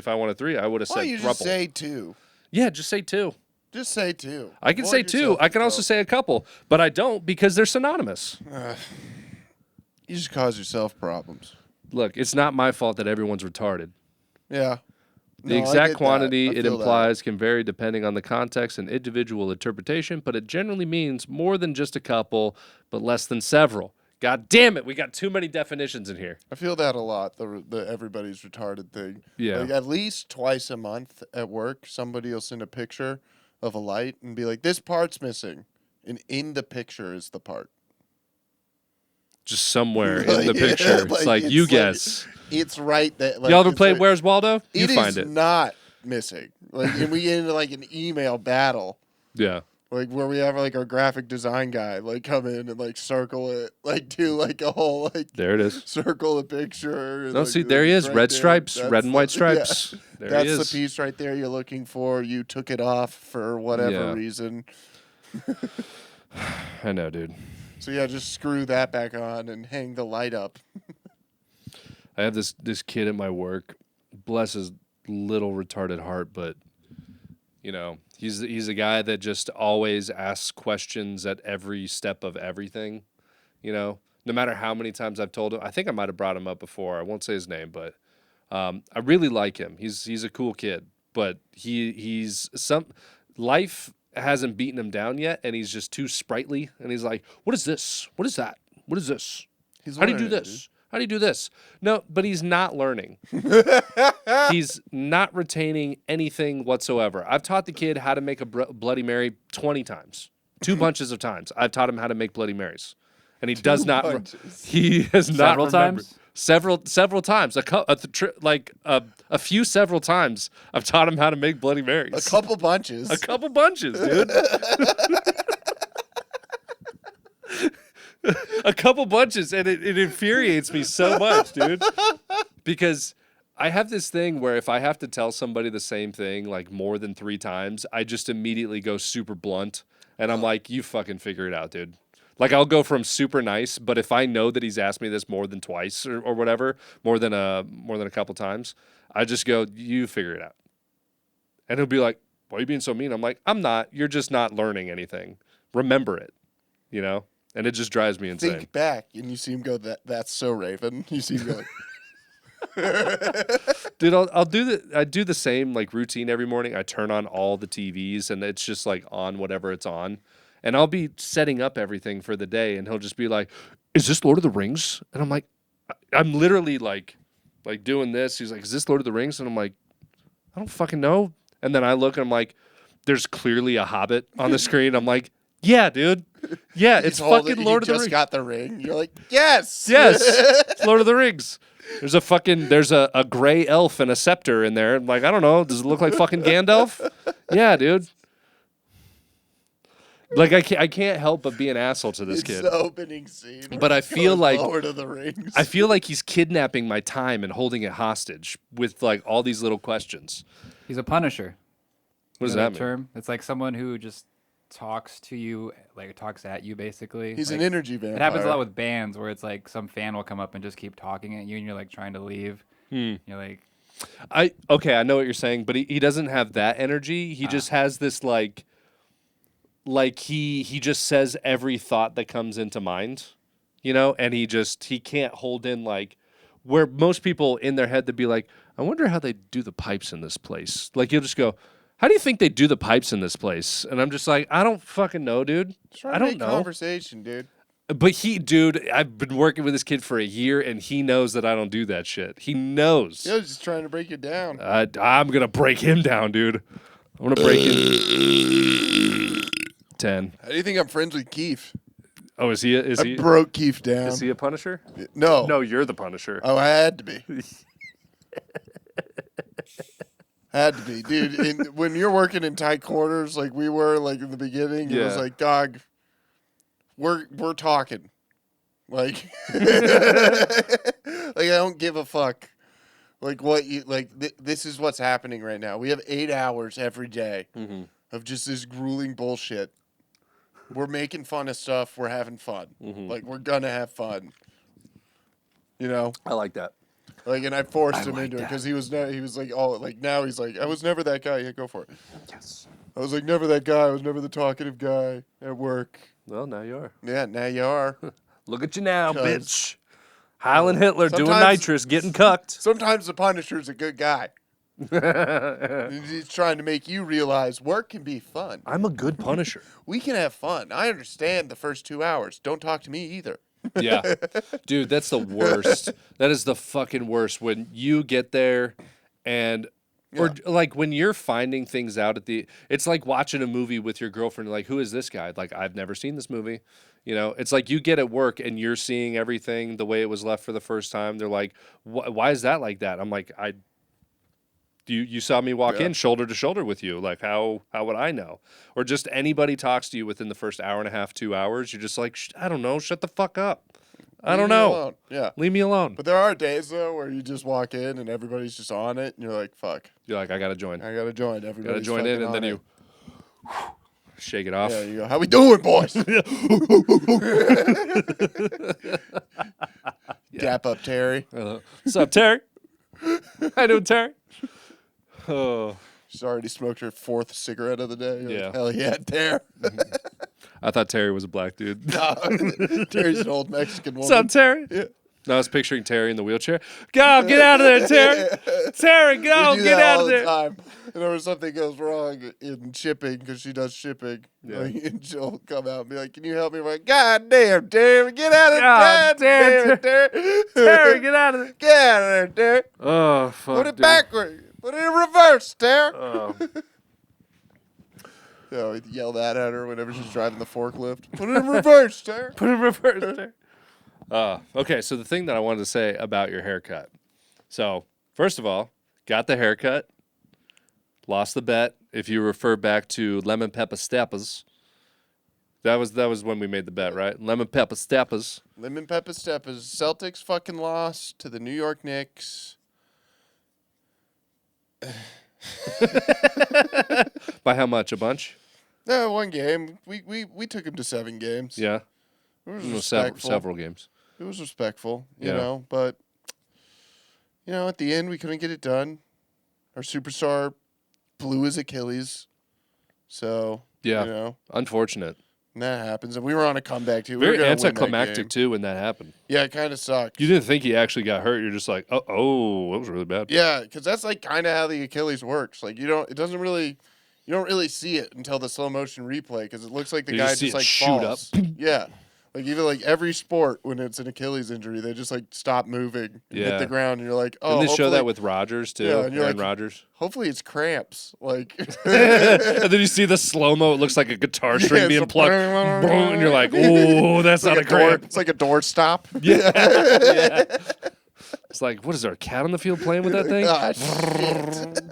I wanted 3, I would have
Why
said
don't you
thruple.
just say 2?
Yeah, just say 2.
Just say 2.
I can
Avoid
say 2.
yourself,
I can also
bro.
say a couple, but I don't because they're synonymous.
You just cause yourself problems.
Look, it's not my fault that everyone's retarded.
Yeah.
The
No, I
exact
get that.
quantity
I
it
feel that.
implies can vary depending on the context and individual interpretation, but it generally means more than just a couple, but less than several. God damn it, we got too many definitions in here.
I feel that a lot. The everybody's retarded thing.
Yeah.
Like at least twice a month at work, somebody will send a picture of a light and be like, "This part's missing," and in the picture is the part.
Just somewhere in
Like,
the
yeah,
picture. It's like, you guess.
It's right there. Like,
Y'all ever
it's
played
like-
Where's Waldo? You
It
find
is
it.
not missing. Like, and we get into like an email battle.
Yeah.
Like where we have like our graphic design guy like come in and like circle it, like do like a whole like
There it is.
circle a picture. and,
No,
like,
see, there he is.
right
Red
there.
stripes,
That's
red and white
the-
stripes.
yeah.
There
That's
he is.
the piece right there you're looking for. You took it off for whatever
Yeah.
reason.
I know, dude.
So yeah, just screw that back on and hang the light up.
I have this kid at my work. Bless his little retarded heart, but you know, he's a guy that just always asks questions at every step of everything. You know, no matter how many times I've told him. I think I might have brought him up before. I won't say his name, but I really like him. He's a cool kid, but he's some life hasn't beaten him down yet, and he's just too sprightly. And he's like, "What is this? What is that? What is this?
He's
How do you do
learning,
this? How do you do this?" No, but he's not learning. He's not retaining anything whatsoever. I've taught the kid how to make a Bloody Mary 20 times. 2 bunches of times. I've taught him how to make Bloody Marys. And he does not.
bunches.
He has not
Several
remembered.
times?
Several times. A few several times. I've taught him how to make Bloody Marys.
A couple bunches.
A couple bunches, dude. A couple bunches, and it infuriates me so much, dude. Because I have this thing where if I have to tell somebody the same thing like more than 3 times, I just immediately go super blunt, and I'm like, "You fucking figure it out, dude." Like I'll go from super nice, but if I know that he's asked me this more than twice or whatever, more than a couple times, I just go, "You figure it out." And he'll be like, "Why are you being so mean?" I'm like, "I'm not. You're just not learning anything. Remember it." You know? And it just drives me insane.
Think back, and you see him go, "That's so Raven." You see him go, like,
Dude, I do the same like routine every morning. I turn on all the TVs and it's just like on whatever it's on. And I'll be setting up everything for the day and he'll just be like, "Is this Lord of the Rings?" And I'm like, I'm literally like doing this. He's like, "Is this Lord of the Rings?" And I'm like, "I don't fucking know." And then I look and I'm like, there's clearly a Hobbit on the screen. I'm like, "Yeah, dude. Yeah, it's fucking Lord of the
Rings.
Rings."
Got the ring. You're like, yes,
Yes, it's Lord of the Rings. There's a gray elf and a scepter in there. I'm like, I don't know. Does it look like fucking Gandalf? Yeah, dude. Like I can't help but be an asshole to this
It's
kid.
the opening scene.
But I feel like
Lord of the Rings.
I feel like he's kidnapping my time and holding it hostage with like all these little questions.
He's a punisher.
What does
You know
that mean?
term? It's like someone who just talks to you, like talks at you, basically.
He's
like,
an energy vampire.
It happens a lot with bands where it's like some fan will come up and just keep talking at you, and you're like trying to leave. You're like,
Okay, I know what you're saying, but he doesn't have that energy. He just has this like he just says every thought that comes into mind, and he can't hold in like where most people in their head to be like, I wonder how they do the pipes in this place. Like he'll just go, how do you think they do the pipes in this place? And I'm just like, I don't fucking know, dude. I don't know.
Conversation, dude.
But dude, I've been working with this kid for a year, and he knows that I don't do that shit. He knows.
Yeah, just trying to break you down.
I'm gonna break him down, dude. I'm gonna break him. 10.
How do you think I'm friends with Keith?
Oh, is he?
I broke Keith down.
Is he a Punisher?
No.
No, you're the Punisher.
Oh, I had to be. Had to be, dude. When you're working in tight quarters like we were, like in the beginning, it was like, dog, we're talking, like, like I don't give a fuck, like what you like. This is what's happening right now. We have 8 hours every day of just this grueling bullshit. We're making fun of stuff. We're having fun. Like we're gonna have fun.
I like that.
Like, and I forced him into it because he was like, oh, like now he's like, I was never that guy. Yeah, go for it.
Yes.
I was like, never that guy. I was never the talkative guy at work.
Well, now you are.
Yeah, now you are.
Look at you now, bitch. Highland Hitler doing nitrous, getting cucked.
Sometimes the Punisher's a good guy. He's trying to make you realize work can be fun.
I'm a good Punisher.
We can have fun. I understand the first 2 hours. Don't talk to me either.
Yeah. Dude, that's the worst. That is the fucking worst when you get there and or like when you're finding things out it's like watching a movie with your girlfriend, like, who is this guy? Like, I've never seen this movie. It's like you get at work and you're seeing everything the way it was left for the first time. They're like, why is that like that? I'm like, you saw me walk in shoulder to shoulder with you. Like, how would I know? Or just anybody talks to you within the first hour and a half, 2 hours, you're just like, I don't know, shut the fuck up. I don't know.
Alone. Yeah.
Leave me alone.
But there are days, though, where you just walk in and everybody's just on it, and you're like, fuck.
You're like, I got to join.
I got to join. Everybody's
Got to join in, and then you shake it off.
Yeah, you go, how we doing, boys? Dap up, Terry.
What's up, Terry? How you doing, Terry? Oh.
She's already smoked her 4th cigarette of the day. You're
Yeah.
like, hell yeah, Terry.
I thought Terry was a black dude.
No, Terry's an old Mexican woman.
What's up, Terry?
Yeah.
No, I was picturing Terry in the wheelchair. Go, get out of there, Terry. Terry, go,
We do
get
that
out
all
of
the
there.
time. Whenever something goes wrong in shipping, because she does shipping, like, and she'll come out and be like, can you help me? I'm like, God damn, Terry, get out of there.
God damn,
Terry.
Terry, get out of there.
Get out of there, Terry.
Oh, fuck,
Put it
dude.
backward. Put it in reverse, Terry.
Oh.
So he'd yell that at her whenever she's driving the forklift. Put it in reverse, Terry.
Put it in reverse, Terry. Okay, so the thing that I wanted to say about your haircut. So, first of all, got the haircut, lost the bet. If you refer back to Lemon Pepper Steppers, that was when we made the bet, right? Lemon Pepper Steppers.
Lemon Pepper Steppers. Celtics fucking lost to the New York Knicks.
By how much? A bunch?
No, 1 game. We took him to 7 games.
Yeah.
It was
Several,
respectful.
several games.
It was respectful, you
Yeah.
know, but, at the end, we couldn't get it done. Our superstar blew his Achilles. So,
Yeah. Unfortunate.
and that happens. And we were on a comeback, too. We
Very
were gonna win that
anticlimactic,
game.
too, when that happened.
Yeah, it kind of sucked.
You didn't think he actually got hurt. You're just like, oh, that was really bad.
Yeah, because that's like kind of how the Achilles works. Like, you don't really see it until the slow motion replay because it looks like the
You
guy
just see
just
it
like
shoot
falls.
up.
Yeah. Like even like every sport when it's an Achilles injury, they just like stop moving and hit
Yeah.
the ground and you're like, oh,
Didn't they show that
hopefully-
with Rodgers, too?
Yeah, and you're
Aaron
like-
Rodgers.
hopefully it's cramps. Like
And then you see the slow-mo. It looks like a guitar string
it's
being
a-
plucked. Boom, and you're like, oh, that's not a
door,
cramp.
it's like a door stop.
Yeah. Yeah. It's like, what is there, a cat on the field playing with that thing?
Ah, shit.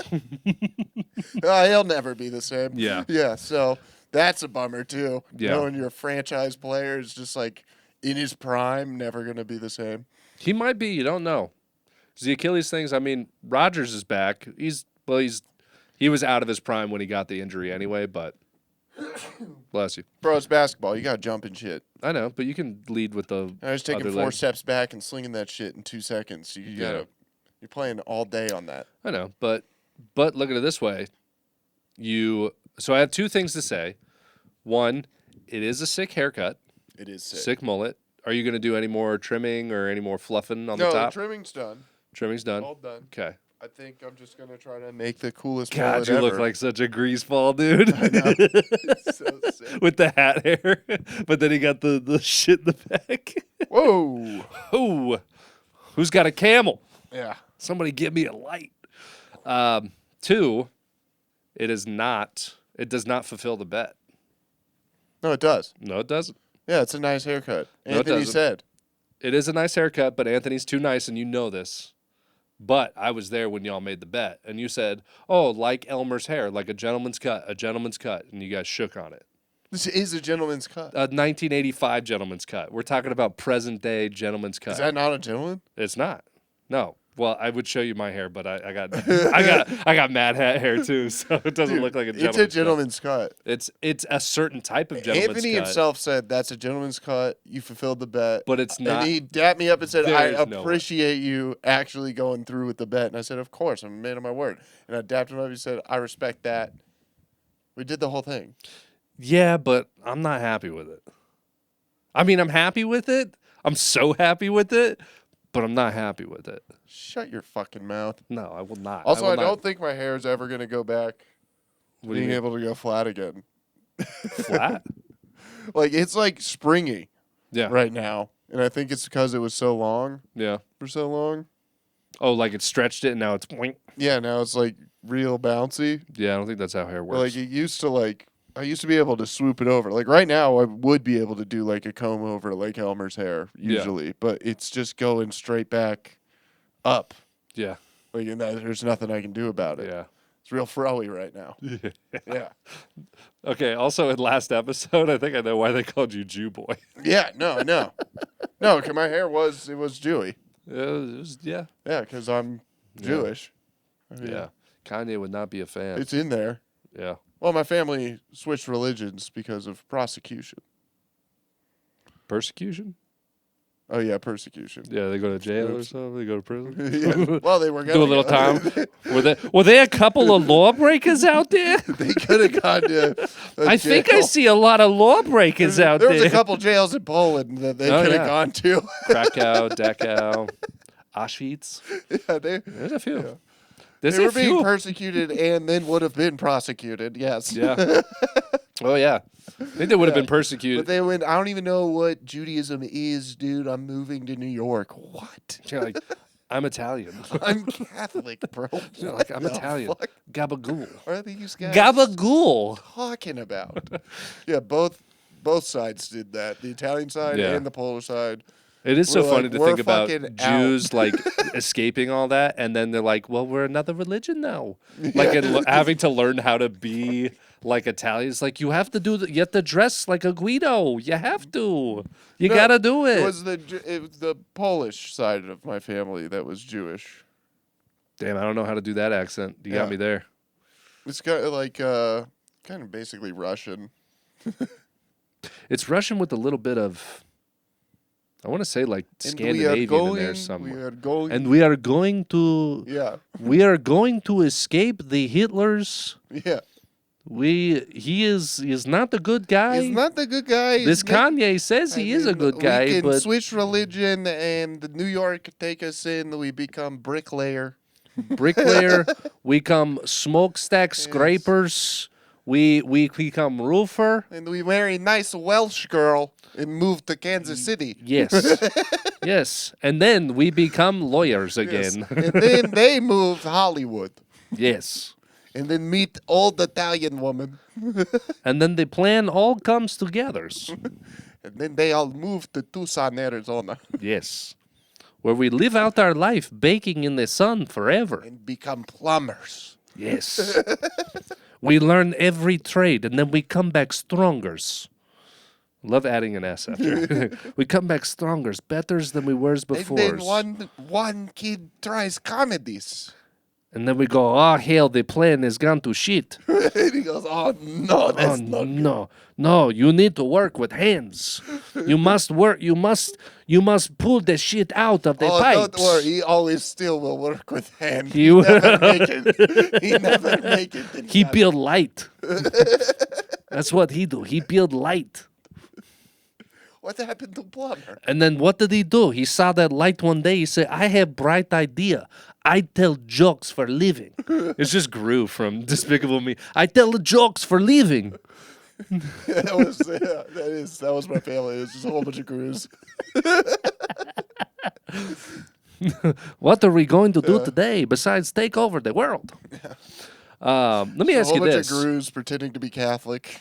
He'll never be the same.
Yeah.
Yeah, so that's a bummer too.
Yeah.
Knowing your franchise player is just like in his prime, never gonna be the same.
He might be. You don't know. 'Cause the Achilles things, I mean, Rodgers is back. He was out of his prime when he got the injury anyway, but bless you.
Bro, it's basketball. You gotta jump and shit.
I know, but you can lead with the
I was taking
other
4
leg.
steps back and slinging that shit in 2 seconds. You gotta You're playing all day on that.
I know, but look at it this way. So I have two things to say. One, it is a sick haircut.
It is sick.
Sick mullet. Are you going to do any more trimming or any more fluffing on the top?
No, the trimming's done.
Trimming's done?
All done.
Okay.
I think I'm just going to try to make the coolest
God,
mullet
you
ever.
look like such a greaseball, dude.
I know. It's so sick.
With the hat hair. But then he got the shit in the back.
Whoa.
Ooh. Who's got a camel?
Yeah.
Somebody give me a light. Two, it does not fulfill the bet.
No, it does.
No, it doesn't.
Yeah, it's a nice haircut.
No, it
Anthony
doesn't.
said.
It is a nice haircut, but Anthony's too nice, and you know this. But I was there when y'all made the bet, and you said, oh, like Elmer's hair, like a gentleman's cut, and you guys shook on it.
This is a gentleman's cut.
A 1985 gentleman's cut. We're talking about present-day gentleman's cut.
Is that not a gentleman?
It's not. No. Well, I would show you my hair, but I got Mad Hat hair too, so it doesn't look like a gentleman's
It's a gentleman's cut.
It's a certain type of gentleman's
Anthony
cut.
himself said that's a gentleman's cut. You fulfilled the bet.
But it's not.
And he dapped me up and said,
There
I
is no way.
appreciate you actually going through with the bet. And I said, of course, I'm a man of my word. And I dapped him up. He said, I respect that. We did the whole thing.
Yeah, but I'm not happy with it. I mean, I'm happy with it. I'm so happy with it, but I'm not happy with it.
Shut your fucking mouth.
No, I will not.
Also,
will
I
not.
don't think my hair is ever going to go back
What do you
being
mean?
able to go flat again.
Flat.
Like, it's like springy
Yeah.
right now. And I think it's because it was so long
Yeah.
for so long.
Oh, like it stretched it and now it's boink.
Yeah, now it's like real bouncy.
Yeah, I don't think that's how hair works.
But like it used to I used to be able to swoop it over. Like right now I would be able to do like a comb over like Elmer's hair usually, but it's just going straight back up.
yeah.
Like and there's nothing I can do about it.
Yeah.
It's real froey right now. Yeah.
Okay, also in last episode, I think I know why they called you Jew boy.
Yeah, no. No, 'cause my hair was Jewwy.
Yeah.
Yeah, because I'm Jewish. I mean,
Yeah. Kanye would not be a fan.
It's in there.
Yeah.
Well, my family switched religions because of prosecution.
Persecution?
Oh yeah, persecution.
Yeah, they go to jail or something. They go to prison.
Yeah. Well, they were going
Do a little time. Were they a couple of lawbreakers out there?
They could have gone to.
I think I see a lot of lawbreakers out
There
there.
was a couple jails in Poland that they
Oh,
could
yeah.
have gone to.
Krakow, Dachau, Auschwitz.
Yeah,
There's a few. There's
they
a
were being
few.
persecuted and then would have been prosecuted. Yes.
Yeah. Oh yeah. I think they would have been
But
persecuted.
they went. I don't even know what Judaism is, dude. I'm moving to New York. What?
You're like, I'm Italian.
I'm Catholic, bro.
You're like, I'm
What the
Italian.
fuck
Gabagool.
are these guys
Gabagool.
talking about? Yeah, both sides did that. The Italian side
Yeah.
and the Polish side.
It is so
We're
funny
like,
to
we're
think about
fucking
Jews like escaping all that, and then they're like, "Well, we're another religion now." Like and having to learn how to be like Italians. Like you have to do. You have to dress like a Guido. You have to. You
No,
gotta do it.
It was the Polish side of my family that was Jewish.
Damn, I don't know how to do that accent. You got
Yeah.
me there.
It's kind of like kind of basically Russian.
It's Russian with a little bit of. I want to say like
And
Scandinavian in there somewhere.
We are going.
And we are going to.
yeah,
We are going to escape the Hitlers.
yeah.
He is not the good guy.
He's not the good guy.
This
He's not-
Kanye says he
I
is a
mean,
good guy,
we can
but
switch religion and New York take us in. We become bricklayer.
bricklayer, we come smokestack scrapers, we become roofer.
And we marry nice Welsh girl and move to Kansas City.
Yes. Yes. And then we become lawyers
Yes.
again.
And then they move to Hollywood.
Yes.
And then meet old Italian woman.
And then the plan all comes together.
And then they all move to Tucson, Arizona.
Yes. Where we live out our life baking in the sun forever.
And become plumbers.
Yes. We learn every trade and then we come back strongers. Love adding an S after. We come back strongers, betters than we were before.
And then one kid tries comedies.
And then we go, oh, hell, the plan has gone to shit.
And he goes, oh, no, that's not good.
No, you need to work with hands. You must work. You must pull the shit out of the pipes.
Don't worry. He always still will work with hands.
He
He never make it. He never make it.
He build light. That's what he do. He build light.
What happened to plumber?
And then what did he do? He saw that light one day. He said, I have bright idea. I tell jokes for living. It's just Gru from Despicable Me. I tell the jokes for living.
That was my family. It was just a whole bunch of crews.
What are we going to do today besides take over the world? Let me ask you this.
A whole bunch of crews pretending to be Catholic.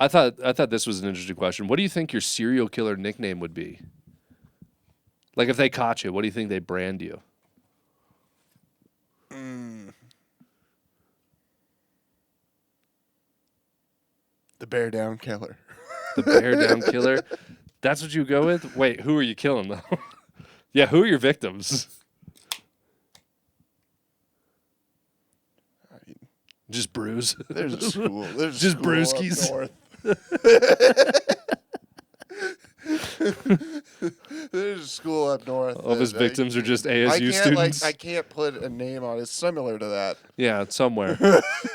I thought this was an interesting question. What do you think your serial killer nickname would be? Like if they caught you, what do you think they brand you?
The Bear Down Killer.
The Bear Down Killer? That's what you go with? Wait, who are you killing though? Yeah, who are your victims? Just Bruce.
There's a school. There's
just
school
brewskis.
up north. There's a school up north.
All of his victims are just ASU students.
I can't put a name on it. It's similar to that.
Yeah, it's somewhere.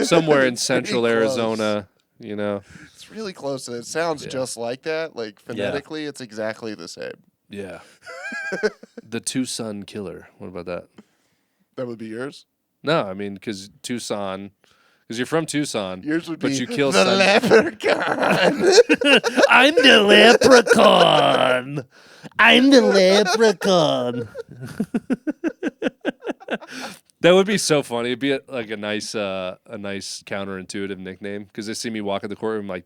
Somewhere in central Arizona, you know.
It's really close to that. It sounds just like that. Like phonetically, it's exactly the same.
Yeah. The Tucson Killer. What about that?
That would be yours?
No, I mean, because Tucson... Because you're from Tucson,
yours would
but
be
you kill
the leprechaun.
I'm the leprechaun. I'm the leprechaun. That would be so funny. It'd be like a nice counterintuitive nickname. Because they see me walk in the courtroom like,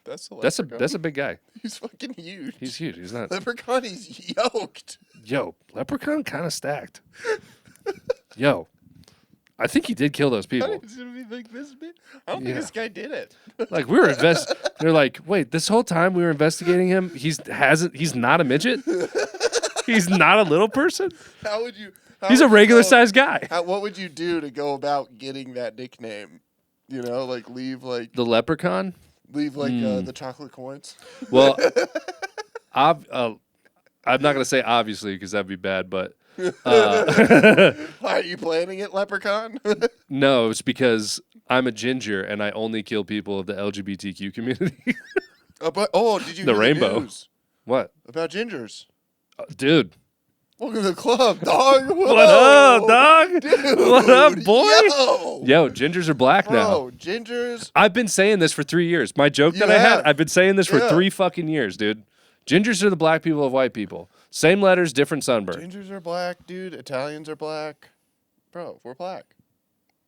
that's a big guy.
He's fucking huge.
He's huge. He's not
Leprechaun. He's yoked.
Yo, leprechaun kind of stacked. Yo. I think he did kill those people.
I don't think this guy did it.
Like we were they're like, wait, this whole time we were investigating him, he's not a midget? He's not a little person? He's a regular sized guy.
What would you do to go about getting that nickname? You know, like leave like
the leprechaun?
Leave like the chocolate coins?
Well, I'm not gonna say obviously because that'd be bad, but
are you planning it, leprechaun?
No, it's because I'm a ginger and I only kill people of the LGBTQ community.
Did you
the
hear
rainbow?
The news
what
about gingers?
Dude,
welcome to the club, dog.
What up, dog?
Dude,
what up, boy?
Yo,
gingers are black now.
Gingers.
I've been saying this for 3 years. My joke that I had, I've been saying this for 3 fucking years, dude. Gingers are the black people of white people. Same letters, different sunburn.
Gingers are black, dude. Italians are black. Bro, we're black.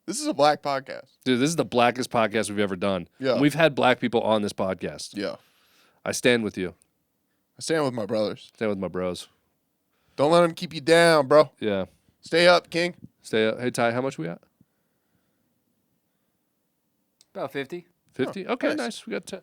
This is a black podcast.
Dude, this is the blackest podcast we've ever done.
Yeah.
And we've had black people on this podcast.
Yeah.
I stand with you.
I stand with my brothers.
Stand with my bros.
Don't let them keep you down, bro.
Yeah.
Stay up, King.
Stay up. Hey, Ty, how much we got?
About 50.
50? Okay, nice. We got 10.